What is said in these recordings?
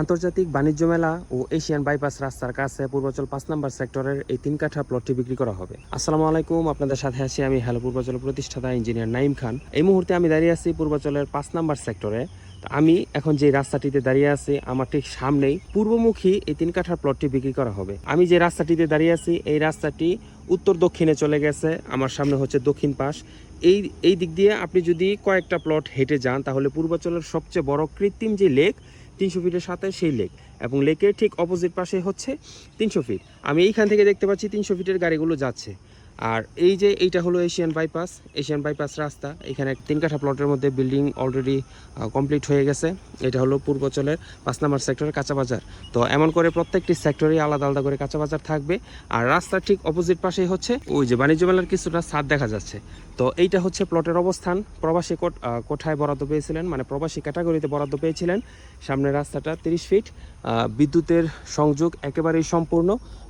আন্তর্জাতিক বাণিজ্য মেলা ও এশিয়ান বাইপাস রাস্তার কাছে পূর্বাচল ৫ নম্বর সেক্টরের এই ৩ কাঠা প্লটটি বিক্রি করা হবে। আসসালামু আলাইকুম, আপনাদের সাথে আছি আমি হ্যালো পূর্বাচল প্রতিষ্ঠাতা ইঞ্জিনিয়ার নাইম খান। এই মুহূর্তে আমি দাঁড়িয়ে আছি পূর্বাচলের ৫ নম্বর সেক্টরে। আমি এখন যে রাস্তাটিতে দাঁড়িয়ে আছি আমার ঠিক সামনেই পূর্বমুখী এই ৩ কাঠার প্লটটি বিক্রি করা হবে। আমি যে রাস্তাটিতে দাঁড়িয়ে আছি এই রাস্তাটি উত্তর দক্ষিণে চলে গেছে, আমার সামনে হচ্ছে দক্ষিণ পাশ। এই দিক দিয়ে আপনি যদি কয়েকটা প্লট হেঁটে যান তাহলে পূর্বাচলের সবচেয়ে বড় কৃত্রিম যে লেক ৩০০ ফিটের সাথে সেই লেক, এবং লেকের ঠিক অপোজিট পাশে হচ্ছে ৩০০ ফিট। আমি এইখান থেকে দেখতে পাচ্ছি ৩০০ ফিটের গাড়িগুলো যাচ্ছে। আর এইটা হলো এশিয়ান বাইপাস রাস্তা। এখানে ৩ কাঠা প্লটের মধ্যে বিল্ডিং অলরেডি কমপ্লিট হয়ে গেছে। এটা হলো পূর্বাচলের ৫ নম্বর সেক্টরের কাঁচা বাজার। তো এমন করে প্রত্যেকটি সেক্টরেই আলাদা আলাদা করে কাঁচা বাজার থাকবে। আর রাস্তার ঠিক অপোজিট পাশেই হচ্ছে ওই যে বাণিজ্য মেলার কিছুটা ছাদ দেখা যাচ্ছে। তো এইটা হচ্ছে প্লটের অবস্থান। প্রবাসী কোঠায় বরাদ্দ পেয়েছিলেন, মানে প্রবাসী ক্যাটাগরিতে বরাদ্দ পেয়েছিলেন। সামনের রাস্তাটা ৩০ ফিট, বিদ্যুতের সংযোগ একেবারেই সম্পূর্ণ,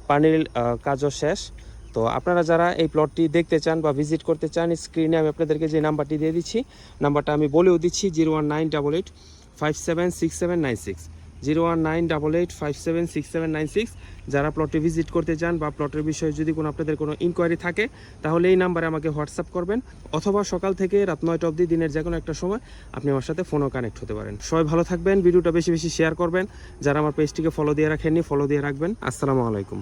পানির কাজও শেষ। তো আপনারা যারা এই প্লটটি দেখতে চান বা ভিজিট করতে চান, স্ক্রিনে আমি আপনাদেরকে যে নাম্বারটি দিয়ে দিচ্ছি, নাম্বারটা আমি বলেও দিচ্ছি 01988576796, 01988576796। যারা প্লটে ভিজিট করতে চান বা প্লটের বিষয়ে যদি আপনাদের কোনো ইনকোয়ারি থাকে তাহলে এই নাম্বারে আমাকে হোয়াটসঅ্যাপ করবেন, অথবা সকাল থেকে রাত 9টা অবধি দিনের যে কোনো একটা সময় আপনি আমার সাথে ফোনও কানেক্ট হতে পারেন। সবাই ভালো থাকবেন, ভিডিওটা বেশি বেশি শেয়ার করবেন। যারা আমার পেজটিকে ফলো দিয়ে রাখেননি ফলো দিয়ে রাখবেন। আসসালামু আলাইকুম।